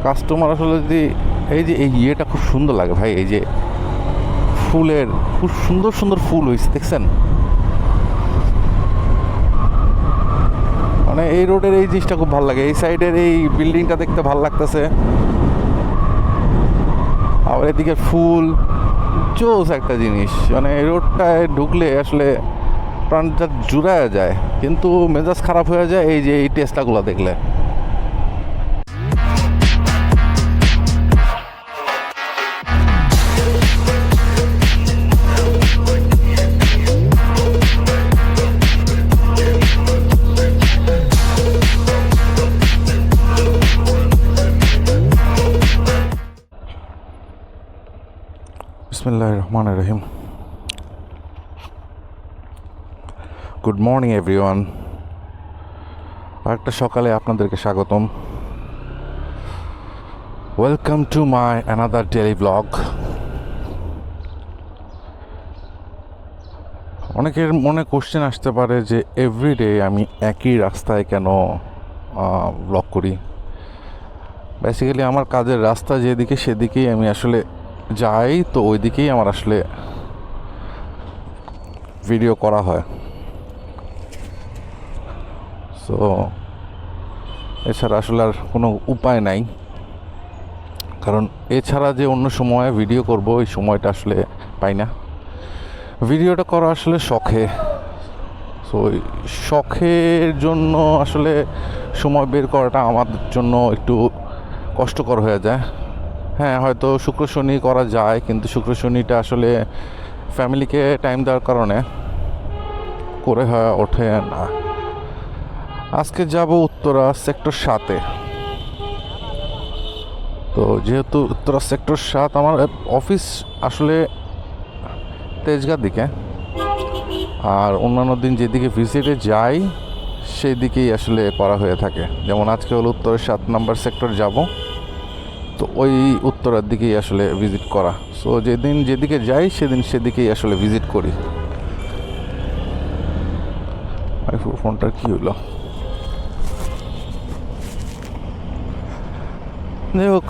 Customer আসলে যদি এই যে এই ইয়েটা খুব সুন্দর লাগে ভাই, এই যে ফুলের খুব সুন্দর সুন্দর ফুল হয়েছে দেখছেন, মানে এই রোডের এই জিনিসটা খুব ভালো লাগে। এই সাইডের এই বিল্ডিংটা দেখতে ভালো লাগতেছে, আবার এদিকে ফুল, জোস একটা জিনিস। মানে এই রোডটায় ঢুকলে আসলে প্রাণটা জুড়ায় যায়, কিন্তু মেজাজ খারাপ হয়ে যায় এই যে এই টেস্টাগুলো দেখলে। বিসমিল্লাহির রহমানির রহিম। গুড মর্নিং এভরিওয়ান, আরেকটা সকালে আপনাদেরকে স্বাগতম। Welcome to my another daily blog. অনেকের মনে কোশ্চেন আসতে পারে যে এভরিডে আমি একই রাস্তায় কেন ব্লগ করি। বেসিক্যালি আমার কাজের রাস্তা যেদিকে সেদিকেই আমি আসলে যাই, তো ওই দিকেই আমার আসলে ভিডিও করা হয়। সো এছাড়া আসলে আর কোনো উপায় নাই, কারণ এছাড়া যে অন্য সময় ভিডিও করব এই সময়টা আসলে পাই না। ভিডিওটা করা আসলে শখে, সো শখের জন্য আসলে সময় বের করাটা আমার জন্য একটু কষ্টকর হয়ে যায়। হ্যাঁ, হয়তো শুক্র শনি করা যায়, কিন্তু শুক্র শনিটা আসলে ফ্যামিলিকে টাইম দেওয়ার কারণে করে হয়ে ওঠে না। আজকে যাব উত্তরা সেক্টর 7-এ। তো যেহেতু উত্তরা সেক্টর 7 আমার অফিস আসলে তেজগাঁর দিকে, আর অন্যান্য দিন যেদিকে ভিজিটে যাই সেই দিকেই আসলে করা হয়ে থাকে। যেমন আজকে হলো উত্তরের 7 নম্বর সেক্টর যাব, তো ওই উত্তরার দিকেই আসলে ভিজিট করা। সো যেদিন যেদিকে যাই সেদিন সেদিকেই আসলে ভিজিট করি। ফোনটার কী হলো, যাই হোক,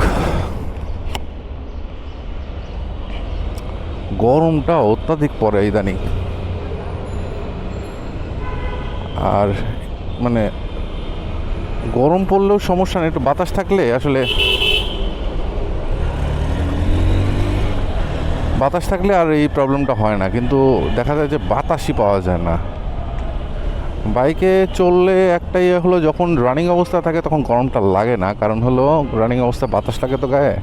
গরমটা অত্যাধিক পড়ে ইদানিং। আর মানে গরম পড়লেও সমস্যা নেই, একটু বাতাস থাকলে আসলে আর এই প্রবলেমটা হয় না। কিন্তু দেখা যায় যে বাতাসই পাওয়া যায় না। বাইকে চললে একটাই হলো, যখন রানিং অবস্থা থাকে তখন গরমটা লাগে না, কারণ হলো রানিং অবস্থায় বাতাস লাগে তো গায়ে,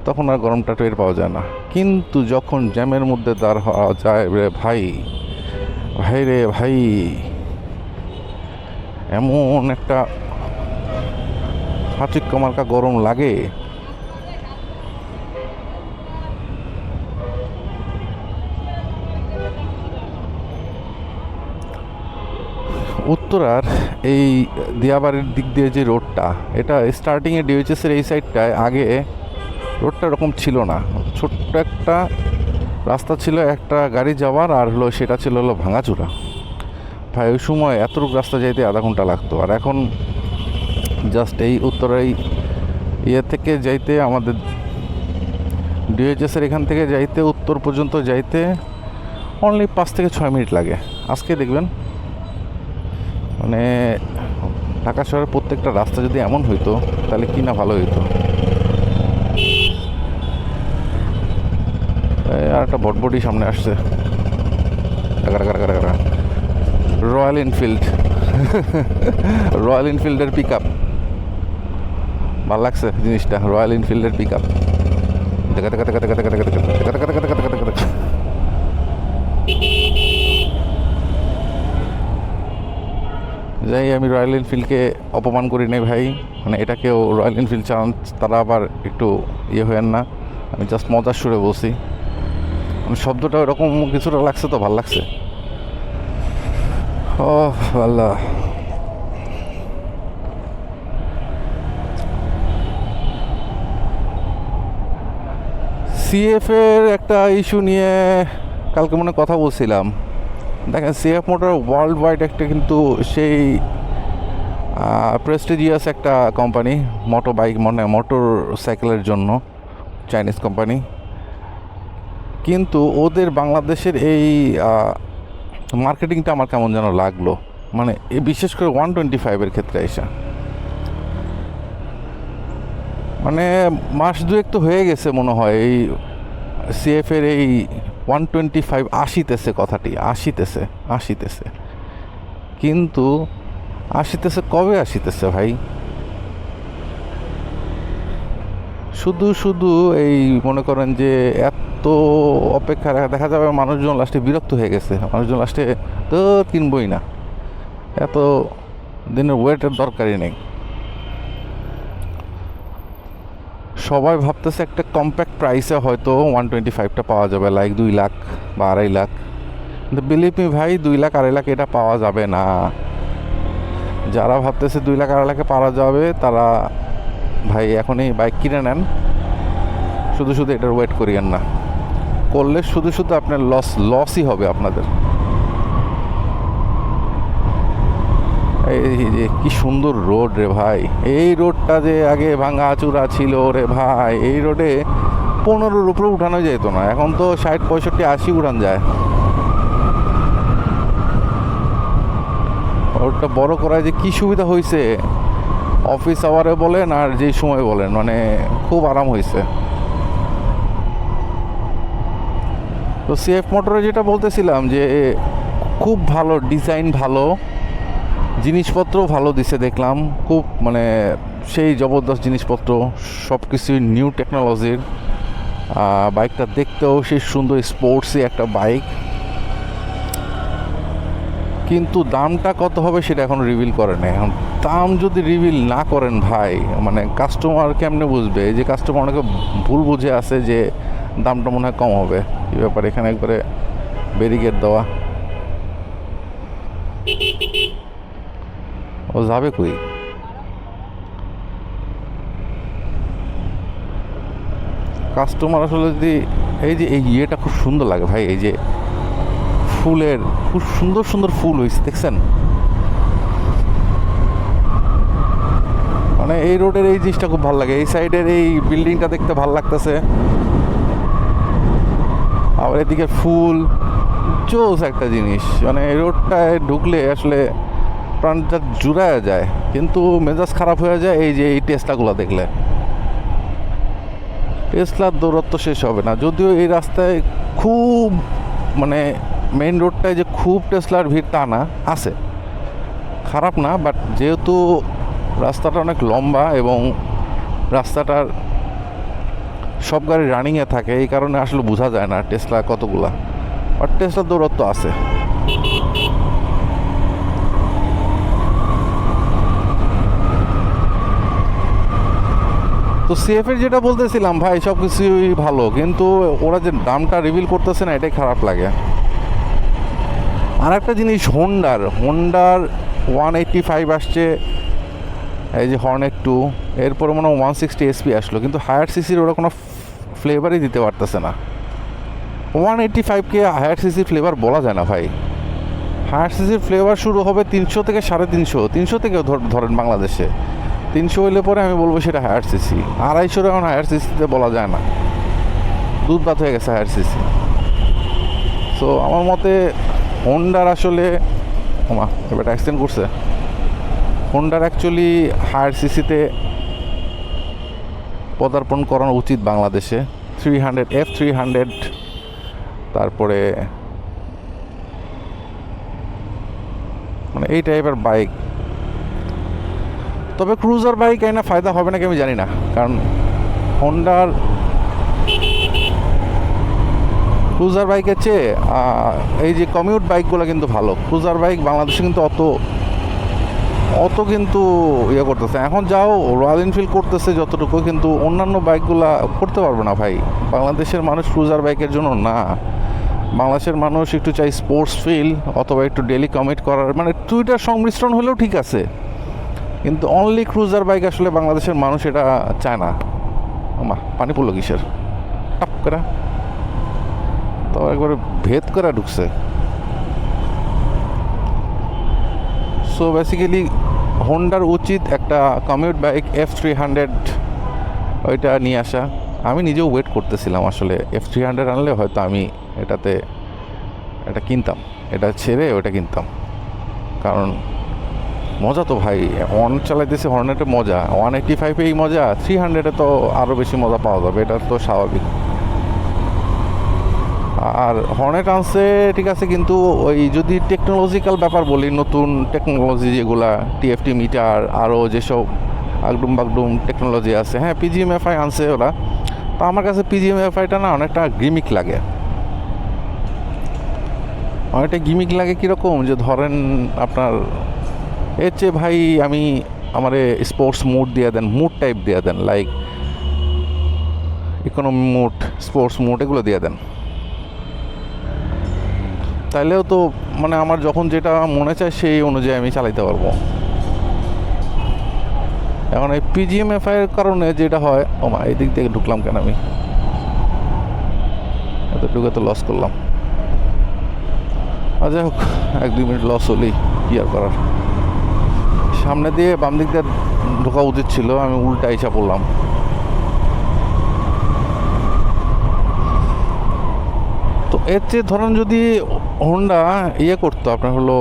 তখন আর গরমটা টের পাওয়া যায় না। কিন্তু যখন জ্যামের মধ্যে দাঁড় হওয়া যায় রে ভাই, রে ভাই, এমন একটা হাঁচিক্কা মার্কা গরম লাগে। উত্তরার এই দিয়াবাড়ির দিক দিয়ে যে রোডটা, এটা স্টার্টিংয়ে ডিওএইচএসের এই সাইডটায় আগে রোডটা এরকম ছিল না। ছোট্ট একটা রাস্তা ছিল একটা গাড়ি যাওয়ার, আর হলো সেটা ছিল হলো ভাঙাচোরা। ভাই ওই সময় এতটুকু রাস্তা যাইতে আধা ঘন্টা লাগতো, আর এখন জাস্ট এই উত্তরার ইয়ে থেকে যাইতে, আমাদের ডিওএইচএসের এখান থেকে যাইতে উত্তর পর্যন্ত যাইতে অনলি 5 থেকে 6 মিনিট লাগে। আজকে দেখবেন, মানে ঢাকা শহরের প্রত্যেকটা রাস্তা যদি এমন হইতো তাহলে কি না ভালো হইতো। আর একটা বটবটি সামনে আসছে, রয়্যাল এনফিল্ড। রয়্যাল এনফিল্ডের পিক আপ ভাল লাগছে জিনিসটা, রয়্যাল এনফিল্ডের পিক আপ। যাই, আমি রয়্যাল এনফিল্ডকে অপমান করি নাই ভাই, মানে এটাকেও রয়্যাল এনফিল্ড চালান, তারা আবার একটু ইয়ে হয়েন না। আমি জাস্ট মজার সুরে বলছি, মানে শব্দটা এরকম কিছুটা লাগছে তো ভাল লাগছে। ও আল্লাহ, সিএফের একটা ইস্যু নিয়ে কালকে মনে কথা বলছিলাম। দেখেন, সিএফ মোটর ওয়ার্ল্ড ওয়াইড একটা কিন্তু সেই প্রেস্টিজিয়াস একটা কোম্পানি, মোটর বাইক মানে মোটর সাইকেলের জন্য, চাইনিজ কোম্পানি। কিন্তু ওদের বাংলাদেশের এই মার্কেটিংটা আমার কেমন যেন লাগলো, মানে বিশেষ করে 125-এর ক্ষেত্রে এসে। মানে মাস দুয়েক তো হয়ে গেছে মনে হয় এই সিএফের এই 125 আসিতেছে, কথাটি আসিতেছে, কিন্তু আসিতেছে কবে আসিতেছে ভাই? শুধু এই মনে করেন যে এত অপেক্ষা দেখা যাবে মানুষজন লাস্টে বিরক্ত হয়ে গেছে, মানুষজন লাস্টে তো কিনবই না, এত দিনের ওয়েটের দরকারই নেই। সবাই ভাবতেছে একটা কম্প্যাক্ট প্রাইসে হয়তো 125টা পাওয়া যাবে, লাইক 2 লাখ বা 2.5 লাখ। কিন্তু বিলিভ মি ভাই, 2 লাখ 2.5 লাখ এটা পাওয়া যাবে না। যারা ভাবতেছে 2 লাখ 2.5 লাখে পাওয়া যাবে তারা ভাই এখনই বাইক কিনে নেন, শুধু এটার ওয়েট করিয়েন না, করলে শুধু আপনার লসই হবে আপনাদের। এই যে কি সুন্দর রোড রে ভাই, এই রোডটা যে আগে ভাঙা চূড়া ছিল রে ভাই, এই রোডে 15-র উপরে উঠানো যেত না, এখন তো 60 65 80 উঠান যায়। রোডটা বড় করায় যে কি সুবিধা হয়েছে, অফিস আওয়ারে বলেন আর যেই সময় বলেন, মানে খুব আরাম হয়েছে। তো সিএফ মোটরে যেটা বলতেছিলাম যে খুব ভালো ডিজাইন, ভালো জিনিসপত্র ভালো দিছে দেখলাম, খুব মানে সেই জবরদস্ত জিনিসপত্র, সব কিছুই নিউ টেকনোলজির। বাইকটা দেখতেও সেই সুন্দর স্পোর্টসি একটা বাইক, কিন্তু দামটা কত হবে সেটা এখন রিভিল করে না। এখন দাম যদি রিভিল না করেন ভাই, মানে কাস্টমার কেমনে বুঝবে? যে কাস্টমার অনেকে ভুল বুঝে আছে যে দামটা মনে হয় কম হবে। এই ব্যাপারে এখানে একবারে ব্যারিকেড দেওয়া, ও যাবে কই? কাস্টমার আসলে যদি এই যে এই ইয়েটা খুব সুন্দর লাগে ভাই, এই যে ফুলের খুব সুন্দর ফুল হয়েছে দেখছেন, মানে এই রোডের এই জিনিসটা খুব ভালো লাগে। এই সাইডের এই বিল্ডিংটা দেখতে ভালো লাগতেছে, আবার এদিকে ফুল, জোস একটা জিনিস। মানে এই রোডটায় ঢুকলে আসলে প্রাণটা জুড়ায় যায়, কিন্তু মেজাজ খারাপ হয়ে যায় এই যে এই টেসলাগুলো দেখলে। টেসলার দৌরত্ব শেষ হবে না, যদিও এই রাস্তায় খুব মানে মেইন রোডটায় যে খুব টেসলার ভিড় তা না, আছে, খারাপ না, বাট যেহেতু রাস্তাটা অনেক লম্বা এবং রাস্তাটার সব গাড়ি রানিংয়ে থাকে, এই কারণে আসলে বোঝা যায় না টেসলা কতগুলা, বাট টেসলার দৌরত্ব আছে। তো সিএফের যেটা বলতেছিলাম ভাই, সব কিছুই ভালো, কিন্তু ওরা যে দামটা রিভিল করতেছে না, এটাই খারাপ লাগে। আর একটা জিনিস, হোন্ডার 185 আসছে, এই যে হর্নেট 2, এরপরে মনে হয় 160 এসপি আসলো, কিন্তু হায়ার সিসির ওরা কোনো ফ্লেভারই দিতে পারতেছে না। 185কে হায়ার সিসির ফ্লেভার বলা যায় না ভাই। হায়ার সিসির ফ্লেভার শুরু হবে 300 থেকে 350, 300 থেকেও ধরেন বাংলাদেশে 300 হইলে পরে আমি বলবো সেটা হায়ার সিসি। 250 এখন হায়ার সিসিতে বলা যায় না, দুধ ভাত হয়ে গেছে হায়ার সিসি। সো আমার মতে হোন্ডার আসলে এবার অ্যাক্সিডেন্ট করছে, হোন্ডার অ্যাকচুয়ালি হায়ার সিসিতে পদার্পণ করানো উচিত বাংলাদেশে। 300 F300, তারপরে মানে এই টাইপের বাইক। তবে ক্রুজার বাইক আইনা ফায়দা হবে নাকি আমি জানি না, কারণ হোন্ডার ক্রুজার বাইকের চেয়ে এই যে কমিউট বাইকগুলো কিন্তু ভালো। ক্রুজার বাইক বাংলাদেশে কিন্তু অত কিন্তু ইয়ে করতেছে, এখন যাও রয়্যাল এনফিল্ড করতেছে যতটুকু, কিন্তু অন্যান্য বাইকগুলা করতে পারবে না ভাই। বাংলাদেশের মানুষ ক্রুজার বাইকের জন্য না, বাংলাদেশের মানুষ একটু চাই স্পোর্টস ফিল অথবা একটু ডেলি কমিট করার, মানে দুইটার সংমিশ্রণ হলেও ঠিক আছে, কিন্তু অনলি ক্রুজার বাইক আসলে বাংলাদেশের মানুষ এটা চায় না। পানি পড়লো কিসের, টপ করে তো একবারে ভেদ করে ঢুকছে। সো বেসিক্যালি হোন্ডার উচিত একটা কমিউট বাইক F300 ওইটা নিয়ে আসা। আমি নিজেও ওয়েট করতেছিলাম আসলে F300 আনলে হয়তো আমি এটা কিনতাম, এটা ছেড়ে ওটা কিনতাম। কারণ মজা তো ভাই, চালাইতেছে হর্নেটে মজা, 185 এই মজা, 300 তো আরও বেশি মজা পাওয়া যাবে, এটা তো স্বাভাবিক। আর হর্নেট আনছে ঠিক আছে, কিন্তু ওই যদি টেকনোলজিক্যাল ব্যাপার বলি, নতুন টেকনোলজি যেগুলা TFT মিটার, আরও যেসব আগডুম বাগডুম টেকনোলজি আছে, হ্যাঁ PGM-FI আনছে ওরা। তো আমার কাছে PGM-FIটা না অনেকটা গিমিক লাগে। অনেকটা গিমিক লাগে কীরকম, যে ধরেন আপনার এর চেয়ে ভাই আমারে স্পোর্টস মুড দিয়ে দেন, মুড টাইপ দিয়ে দেন, like economy mode, sports mode, এগুলো দিয়ে দেন। তাইলেও তো মানে আমার যখন যেটা মনে চায় সেই অনুযায়ী আমি চালাইতে পারবো। এখন এই PGM-FI এর কারণে যেটা হয়, এই দিক থেকে ঢুকলাম কেন আমি, এত ঢুকে তো লস করলাম। আর যাই হোক, 1-2 মিনিট লস হলেই কি আর করার। সামনে দিয়ে বাম দিক দিয়ে ঢোকা উচিত ছিল, আমি উল্টা এসে পড়লাম। তো এর চেয়ে ধরেন যদি হোন্ডা করতো আপনার হলো,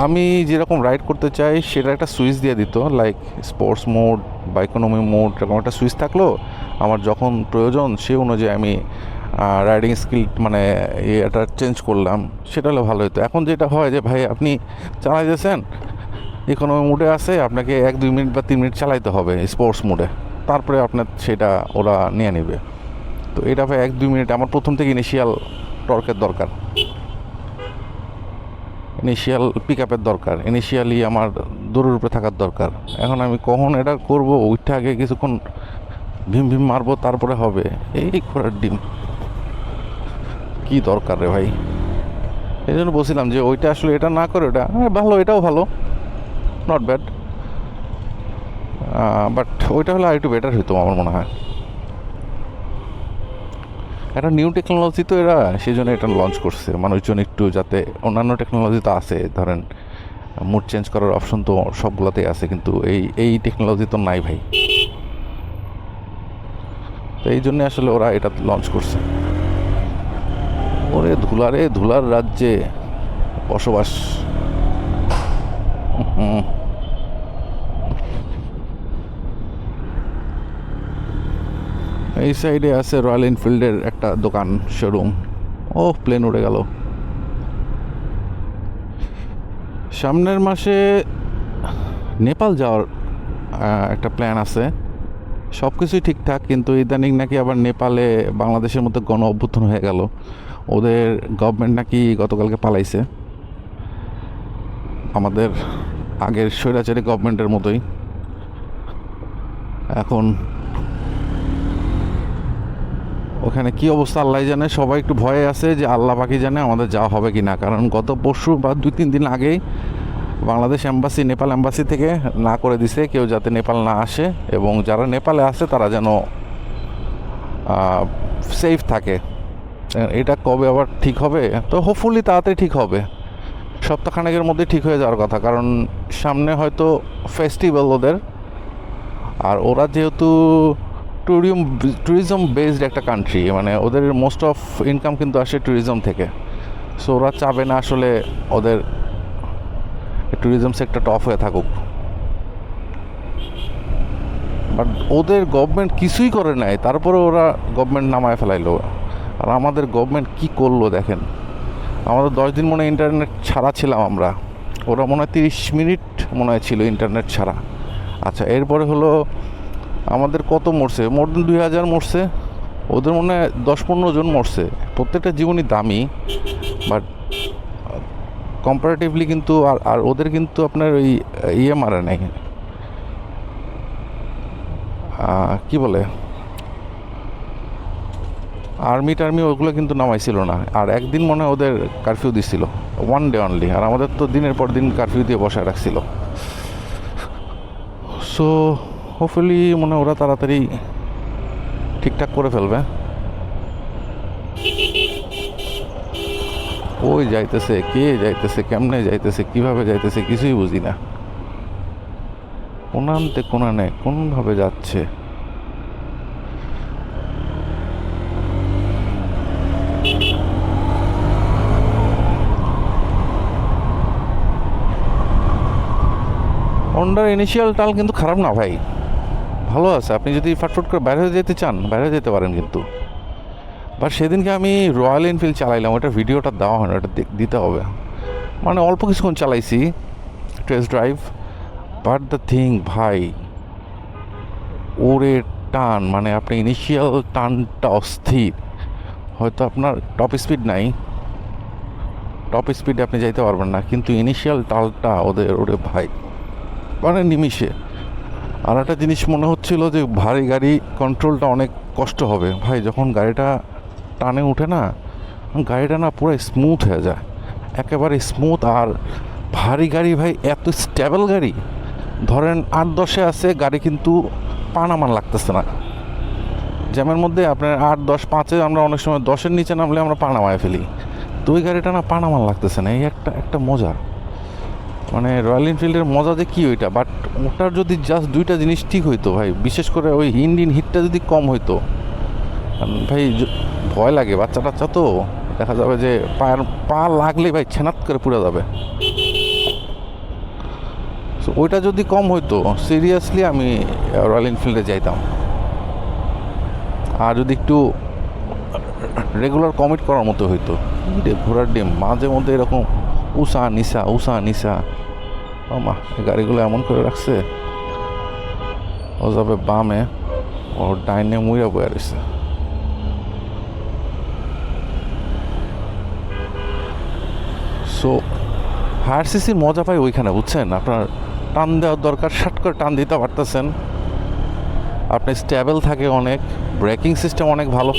আমি যেরকম রাইড করতে চাই সেটা একটা সুইচ দিয়ে দিত, লাইক স্পোর্টস মোড বা ইকোনমি মোড, এরকম একটা সুইচ থাকলো, আমার যখন প্রয়োজন সে অনুযায়ী আমি রাইডিং স্কিল মানে এটা চেঞ্জ করলাম, সেটা হলে ভালো হতো। এখন যেটা হয় যে ভাই আপনি চালাইতেছেন ইকোনমি মোডে আছে, আপনাকে 1-2 মিনিট বা 3 মিনিট চালাইতে হবে স্পোর্টস মোডে, তারপরে আপনার সেটা ওরা নিয়ে নেবে। তো এটা ভাই 1-2 মিনিট আমার প্রথম থেকে ইনিশিয়াল টর্কের দরকার, ইনিশিয়াল পিক আপের দরকার, ইনিশিয়ালি আমার দৌড়ের উপরে থাকার দরকার। এখন আমি কখন এটা করবো, ওইটা আগে কিছুক্ষণ ভীম ভীম মারবো, তারপরে হবে। এই ঘোড়ার ডিম কি দরকার রে ভাই। এই জন্য বলছিলাম যে ওইটা আসলে এটা না করে ওটা ভালো, এটাও ভালো, নট ব্যাড, বাট ওইটা হলে আর একটু বেটার হইতো আমার মনে হয়। একটা নিউ টেকনোলজি তো এরা, সেই জন্য এটা লঞ্চ করছে মানুষজন একটু, যাতে অন্যান্য টেকনোলজি তো আছে, ধরেন মুড চেঞ্জ করার অপশন তো সবগুলোতেই আছে, কিন্তু এই টেকনোলজি তো নাই ভাই। তো এই জন্যে আসলে ওরা এটা লঞ্চ করছে। ওরে ধুলার রাজ্যে বসবাস। এই সাইডে আছে রয়্যাল এনফিল্ডের একটা দোকান, শোরুম। ও প্লেন উড়ে গেল। সামনের মাসে নেপাল যাওয়ার একটা প্ল্যান আছে। সব কিছুই ঠিকঠাক, কিন্তু ইদানিং নাকি আবার নেপালে বাংলাদেশের মধ্যে গণ অভ্যুত্থান হয়ে গেল। ওদের গভর্নমেন্ট নাকি গতকালকে পালাইছে, আমাদের আগের স্বৈরাচারী গভর্নমেন্টের মতোই। এখন ওখানে কি অবস্থা আল্লাহ জানে, সবাই একটু ভয়ে আছে যে আল্লাহ পাকি জানে আমাদের যাওয়া হবে কি না। কারণ গত পরশু বা 2-3 দিন আগেই বাংলাদেশ এম্বাসি নেপাল এম্বাসি থেকে না করে দিছে কেউ যাতে নেপাল না আসে, এবং যারা নেপালে আসে তারা যেন সেফ থাকে। এটা কবে আবার ঠিক হবে? তো হোপফুলি তাড়াতাড়ি ঠিক হবে, সপ্তাহখানেকের মধ্যে ঠিক হয়ে যাওয়ার কথা। কারণ সামনে হয়তো ফেস্টিভ্যাল ওদের, আর ওরা যেহেতু ট্যুরিজম বেসড একটা কান্ট্রি, মানে ওদের মোস্ট অফ ইনকাম কিন্তু আসে ট্যুরিজম থেকে। সো ওরা চাবে না আসলে ওদের ট্যুরিজম সেক্টরটা অফ হয়ে থাকুক। বাট ওদের গভর্নমেন্ট কিছুই করে নাই, তারপরে ওরা গভর্নমেন্ট নামায় ফেলাইলো। আর আমাদের গভর্নমেন্ট কি করলো দেখেন, আমাদের 10 দিন মনে হয় ইন্টারনেট ছাড়া ছিলাম আমরা, ওরা মনে হয় 30 মিনিট মনে হয় ছিল ইন্টারনেট ছাড়া। আচ্ছা, এরপরে হলো আমাদের কত মরছে, মোর দেন 2000 মরছে, ওদের মনে হয় 10-15 জন মরছে। প্রত্যেকটা জীবনই দামি, বাট কম্পারেটিভলি কিন্তু আর ওদের কিন্তু আপনার ওই মারে নাই, কি বলে আর্মি টার্মি, ওগুলো কিন্তু নামাইছিল না। আর একদিন মনে হয় ওদের কারফিউ দিছিল, 1 ডে অনলি। আর আমাদের তো দিনের পর দিন কারফিউ দিয়ে বসায় রাখছিল। সো হোপফুলি মনে হয় ওরা তাড়াতাড়ি ঠিকঠাক করে ফেলবে। ওই যাইতেছে, কে যাইতেছে, কেমনে যাইতেছে, কিভাবে যাইতেছে, কিছুই বুঝি না। কোনানতে কোনানে কোনভাবে যাচ্ছে। হন্ডার ইনিশিয়াল টাল কিন্তু খারাপ না ভাই, ভালো আছে। আপনি যদি ফাটফট করে বাইরে যেতে চান বাইরে যেতে পারেন, কিন্তু বাট সেদিনকে আমি রয়্যাল এনফিল্ড চালাইলাম, ওটা ভিডিওটা দেওয়া হয় না, ওটা দিতে হবে। মানে অল্প কিছুক্ষণ চালাইছি test drive, but the thing ভাই, ওরে টান, মানে আপনি ইনিশিয়াল টানটা অস্থির। হয়তো আপনার টপ স্পিড নাই, টপ স্পিডে আপনি যাইতে পারবেন না, কিন্তু ইনিশিয়াল টালটা ওরে ভাই, মানে নিমিষে। আর একটা জিনিস মনে হচ্ছিল যে ভারী গাড়ি কন্ট্রোলটা অনেক কষ্ট হবে ভাই, যখন গাড়িটা টানে উঠে না, গাড়িটা না পুরো স্মুথ হয়ে যায়, একেবারে স্মুথ। আর ভারী গাড়ি ভাই এত স্টেবল গাড়ি, ধরেন 8-10-এ আছে গাড়ি, কিন্তু পানামান লাগতেছে না। জ্যামের মধ্যে আপনার 8-10-5-এ আমরা অনেক সময় 10-এর নিচে নামলে আমরা পানামায় ফেলি, তো ওই গাড়িটা না পানামান লাগতেছে না, এই একটা মজা। মানে রয়্যাল এনফিল্ডের মজা যে কী ওইটা, বাট ওটার যদি জাস্ট দুইটা জিনিস ঠিক হইতো ভাই, বিশেষ করে ওই ইঞ্জিন হিটটা যদি কম হইতো ভাই, ভয় লাগে, বাচ্চা টাচ্চা তো দেখা যাবে যে পা লাগলে ভাই ছেনাত করে পুড়ে যাবে। সো ওইটা যদি কম হইতো সিরিয়াসলি আমি রয়্যাল এনফিল্ডে যাইতাম। আর যদি একটু রেগুলার কমিট করার মতো হইতো, ঘোড়ার ডিম মাঝে মধ্যে এরকম উষা নিশা মা, এই গাড়িগুলো এমন করে রাখছে, ও যাবে বামে, ও ডাইনে মুইরা বয়ে রয়েছে। সো হায়ার সিসির মজা পাই ওইখানে, বুঝছেন? আপনার টান দেওয়ার দরকার, শার্ট করে টান দিতে পারতেছেন, আপনি স্টেবল থাকে অনেক, ব্রেকিং সিস্টেম অনেক ভালো।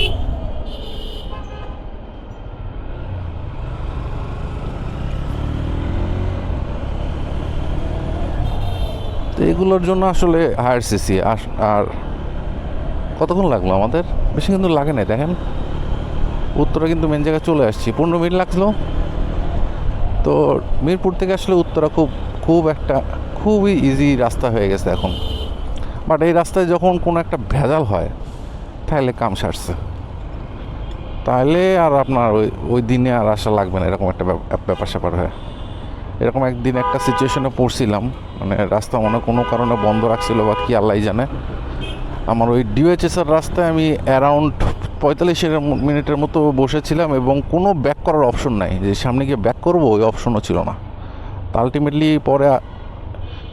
তো এগুলোর জন্য আসলে হায়ার সিসি। আর কতক্ষণ লাগলো আমাদের? বেশি কিন্তু লাগে না, দেখেন উত্তরা কিন্তু মেন জায়গায় চলে আসছি, 15 মিনিট লাগলো। তো মিরপুর থেকে আসলে উত্তরা খুবই ইজি রাস্তা হয়ে গেছে এখন। বাট এই রাস্তায় যখন কোনো একটা ভেজাল হয় তাহলে কাম সারছে, তাহলে আর আপনার ওই দিনে আর আসা লাগবে না, এরকম একটা ব্যাপার স্যাপার হয়। এরকম একদিন একটা সিচুয়েশনে পড়ছিলাম, মানে রাস্তা মনে কোনো কারণে বন্ধ রাখছিল বা কি আল্লাহ জানে। আমার ওই ডিওএইচএসের রাস্তায় আমি অ্যারাউন্ড 45 মিনিটের মতো বসেছিলাম, এবং কোনো ব্যাক করার অপশন নাই, যে সামনে গিয়ে ব্যাক করবো ওই অপশনও ছিল না। তা আলটিমেটলি পরে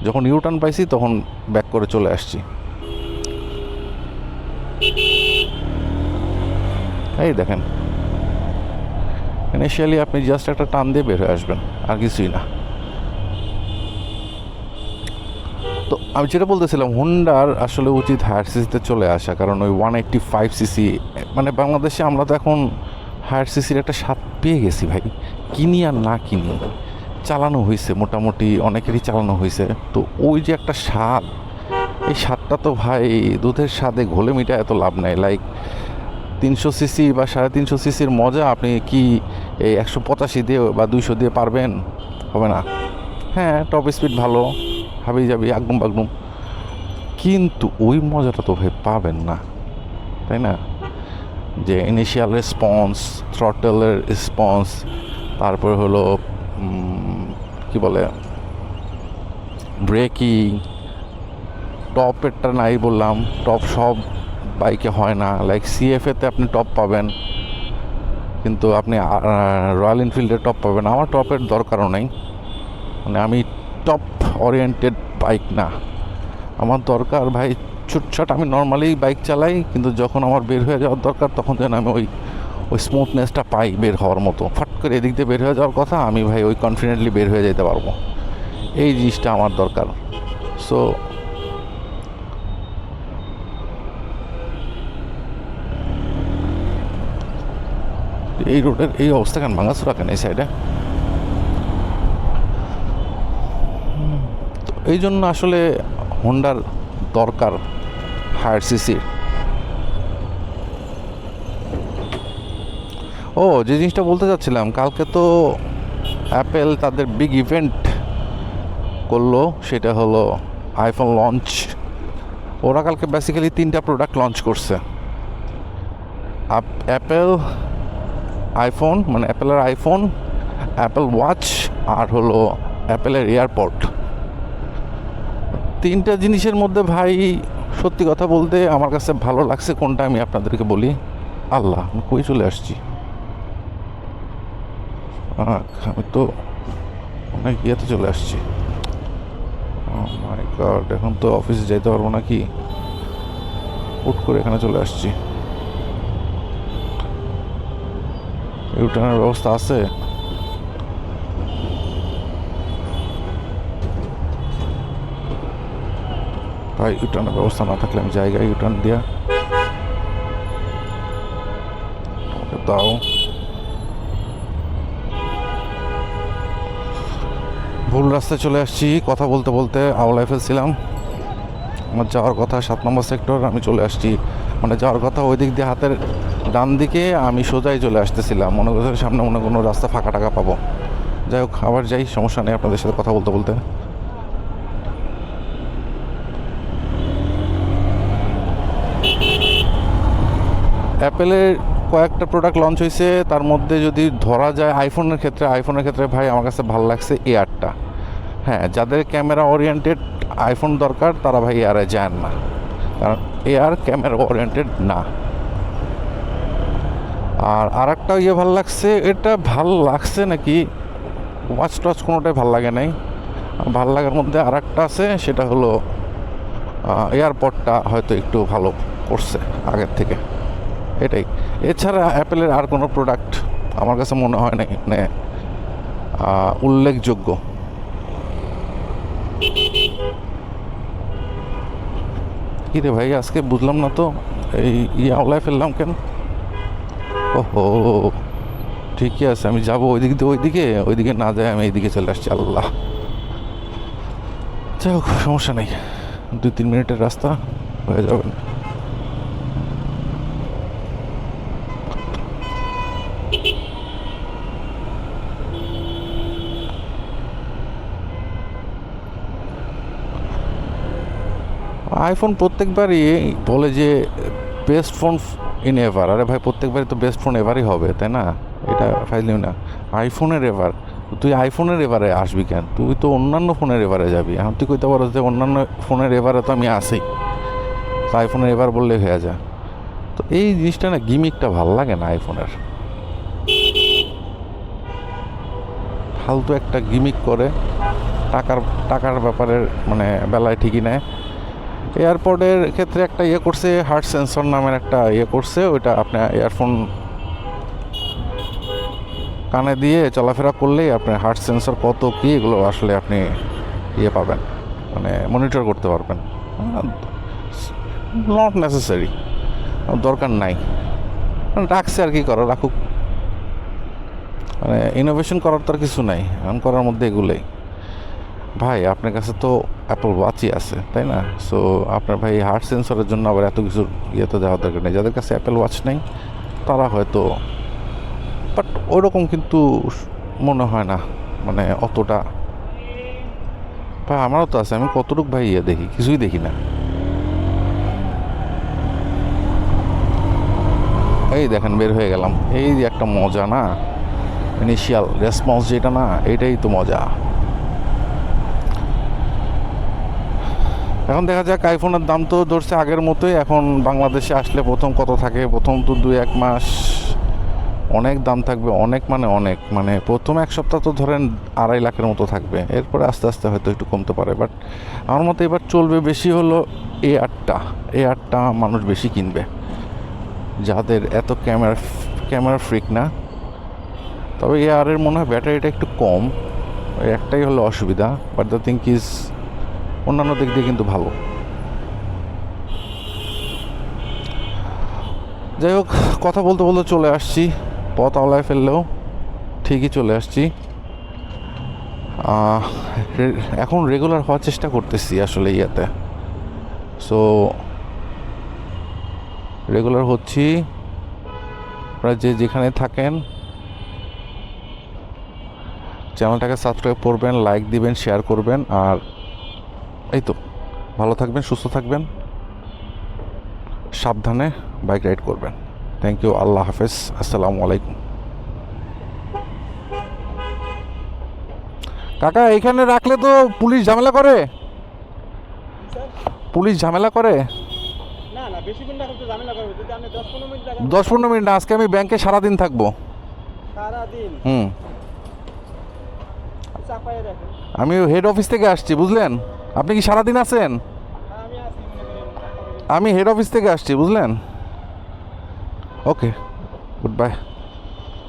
যখন ইউটার্ন পাইছি তখন ব্যাক করে চলে আসছি। এই দেখেন, ইনিশিয়ালি আপনি জাস্ট একটা টান দিয়ে বের হয়ে আসবেন, আর কিছুই না। তো আমি যেটা বলতেছিলাম, হোন্ডার আসলে উচিত হায়ার সিসিতে চলে আসা, কারণ ওই 185 সিসি, মানে বাংলাদেশে আমরা তো এখন হায়ার সিসির একটা স্বাদ পেয়ে গেছি ভাই, কিনি আর না কিনি চালানো হয়েছে, মোটামুটি অনেকেরই চালানো হয়েছে। তো ওই যে একটা স্বাদ, এই স্বাদটা তো ভাই দুধের স্বাদে ঘোলে মিটা এত লাভ নাই। লাইক 300 সিসি বা 350 সিসির মজা আপনি কি এই 185 দিয়ে বা 200 দিয়ে পারবেন? হবে না। হ্যাঁ, টপ স্পিড ভালো, হাবি যাবি আগডুম বাগডুম, কিন্তু ওই মজাটা তো ভাই পাবেন না, তাই না? যে ইনিশিয়াল রেসপন্স, থ্রটলের রেসপন্স, তারপরে হলো কি বলে ব্রেকিং, টপেরটা নাই বললাম, টপ সব বাইকে হয় না। লাইক সিএফএতে আপনি টপ পাবেন, কিন্তু আপনি রয়্যাল এনফিল্ডে টপ পাবেন। আমার টপের দরকারও নেই, মানে আমি টপ ওরিয়েন্টেড বাইক না, আমার দরকার ভাই ছুটছাট। আমি নর্মালি বাইক চালাই, কিন্তু যখন আমার বের হয়ে যাওয়ার দরকার তখন যেন আমি ওই স্মুথনেসটা পাই বের হওয়ার মতো। ফাট করে এদিক দিয়ে বের হয়ে যাওয়ার কথা, আমি ভাই ওই কনফিডেন্টলি বের হয়ে যেতে পারবো, এই জিনিসটা আমার দরকার। সো এই রোডের এই অবস্থা কেন, ভাঙাচোরা কেন এই সাইডে? তো এই জন্য আসলে হোন্ডার দরকার হায়ার সিসির। ও, যে জিনিসটা বলতে চাচ্ছিলাম, কালকে তো অ্যাপেল তাদের বিগ ইভেন্ট করলো, সেটা হলো আইফোন লঞ্চ। ওরা কালকে বেসিক্যালি 3টা প্রোডাক্ট লঞ্চ করছে, অ্যাপেল আইফোন, মানে অ্যাপেলের আইফোন, অ্যাপেল ওয়াচ, আর হলো অ্যাপেলের এয়ারপড। 3টা জিনিসের মধ্যে ভাই সত্যি কথা বলতে আমার কাছে ভালো লাগছে কোনটা আমি আপনাদেরকে বলি। আল্লাহ, আমি কই চলে আসছি, আমি তো অনেক ইয়েতে চলে আসছি। মাই গড, এখন তো অফিসে যেতে পারবো নাকি, হুট করে এখানে চলে আসছি। ইউটার্নের ব্যবস্থা আছে? ভাই ইউটার্নের ব্যবস্থা না থাকলে আমি জায়গায় ইউটার্ন দিয়া দাও। ভুল রাস্তায় চলে আসছি, কথা বলতে বলতে আওলায় ফেলছিলাম। আমার যাওয়ার কথা 7 নম্বর সেক্টর, আমি চলে আসছি, মানে যাওয়ার কথা ওই দিক দিয়ে হাতের ডান দিকে, আমি সোজাই চলে আসতেছিলাম। মনে করছে সামনে মনে কোনো রাস্তা ফাঁকা টাকা পাবো। যাই হোক, আবার যাই, সমস্যা নেই আপনাদের সাথে কথা বলতে বলতে। অ্যাপেলের কয়েকটা প্রোডাক্ট লঞ্চ হয়েছে, তার মধ্যে যদি ধরা যায় আইফোনের ক্ষেত্রে ভাই আমার কাছে ভালো লাগছে এয়ারটা। হ্যাঁ, যাদের ক্যামেরা ওরিয়েন্টেড আইফোন দরকার তারা ভাই এয়ারে যান না, কারণ এয়ার ক্যামেরা ওরিয়েন্টেড না। আর একটা ভালো লাগছে, এটা ভাল লাগছে নাকি ওয়াচ টচ কোনোটাই ভাল লাগে নাই। ভাল লাগার মধ্যে আর একটা আছে, সেটা হলো এয়ারপডটা হয়তো একটু ভালো করছে আগের থেকে, এটাই। এছাড়া অ্যাপেলের আর কোনো প্রোডাক্ট আমার কাছে মনে হয় না মানে উল্লেখযোগ্য। কী রে ভাই, আজকে বুঝলাম না তো এই আওলায় ফেললাম কেন? ওহো, ঠিকই আছে, আমি যাবো ওইদিকে না যায় আমি এইদিকে চলে আসছি। আল্লাহ, যাই হোক, সমস্যা নেই, 2-3 মিনিটের রাস্তা হয়ে যাবে। আইফোন প্রত্যেকবারই বলে যে বেস্ট ফোন ইন এভার। আরে ভাই, প্রত্যেকবারই তো বেস্ট ফোন এভারই হবে, তাই না? এটা ফাইলিও না আইফোনের এভার। তুই আইফোনের এভারে আসবি কেন? তুই তো অন্যান্য ফোনের এভারে যাবি। এখন তুই কইতে পারো যে অন্যান্য ফোনের এভারে তো আমি আসি, তো আইফোনের এভার বললে হয়ে যায়। তো এই জিনিসটা না, গিমিকটা ভাল লাগে না আইফোনের। ফালতু একটা গিমিক করে টাকার ব্যাপারে মানে বেলায় ঠিকই নেয়। এয়ারপডের ক্ষেত্রে একটা করছে, হার্ট সেন্সর নামের একটা করছে, ওইটা আপনার ইয়ারফোন কানে দিয়ে চলাফেরা করলেই আপনার হার্ট সেন্সর কত কী এগুলো আসলে আপনি পাবেন, মানে মনিটর করতে পারবেন। নট নেসেসারি, দরকার নাই, রাখছে আর কি করা, রাখুক। মানে ইনোভেশন করার তো আর কিছু নাই, এখন করার মধ্যে এগুলোই। ভাই আপনার কাছে তো অ্যাপল ওয়াচই আছে, তাই না? সো আপনার ভাই হার্ট সেন্সরের জন্য আবার এত কিছু তো দেওয়ার দরকার নেই। যাদের কাছে অ্যাপল ওয়াচ নেই তারা হয়তো, বাট ওরকম কিন্তু মনে হয় না মানে অতটা। ভাই আমারও তো আছে, আমি কতটুকু ভাই দেখি, কিছুই দেখি না। এই দেখেন, বের হয়ে গেলাম। এই যে একটা মজা না, ইনিশিয়াল রেসপন্স যেটা না, এটাই তো মজা। এখন দেখা যাক, আইফোনের দাম তো ধরছে আগের মতোই। এখন বাংলাদেশে আসলে প্রথম কত থাকে, প্রথম তো 2-1 মাস অনেক দাম থাকবে, অনেক মানে প্রথম 1 সপ্তাহ তো ধরেন 2.5 লাখের মতো থাকবে। এরপরে আস্তে আস্তে হয়তো একটু কমতে পারে, বাট আমার মতে এবার চলবে বেশি হলো এ8টা মানুষ বেশি কিনবে, যাদের এত ক্যামেরা ফ্রিক না। তবে এর মনে হয় ব্যাটারিটা একটু কম, একটাই হলো অসুবিধা, বাট দ্য থিং ইজ অন্যান্য দিক দিয়ে কিন্তু ভালো। যাই হোক, কথা বলতে বলতে চলে আসছি, পথ আওলায় ফেললেও ঠিকই চলে আসছি। এখন রেগুলার হওয়ার চেষ্টা করতেছি আসলে সো রেগুলার হচ্ছি। আপনারা যেখানে থাকেন চ্যানেলটাকে সাবস্ক্রাইব করবেন, লাইক দিবেন, শেয়ার করবেন। আর এই তো ভালো থাকবেন, সুস্থ থাকবেন, সাবধানে বাইক রাইড করবেন। থ্যাংক ইউ, আল্লাহ হাফেজ, আসসালামু আলাইকুম। কাকা এইখানে রাখলে তো পুলিশ ঝামেলা করে, পুলিশ ঝামেলা করে। না না, বেশিক্ষণ রাখলে তো ঝামেলা করবে। যদি আপনি 10-15 মিনিট রাখেন, 10-15 মিনিট না, আজকে আমি ব্যাংকে সারাদিন থাকবো। সারাদিন হুম, চাপায় রাখেন। আমি হেড অফিস থেকে আসছি, বুঝলেন? আপনি কি সারাদিন আছেন? আমি আছি, মনে করেন আমি হেড অফিস থেকে আসছি, বুঝলেন? ওকে, গুড বাই।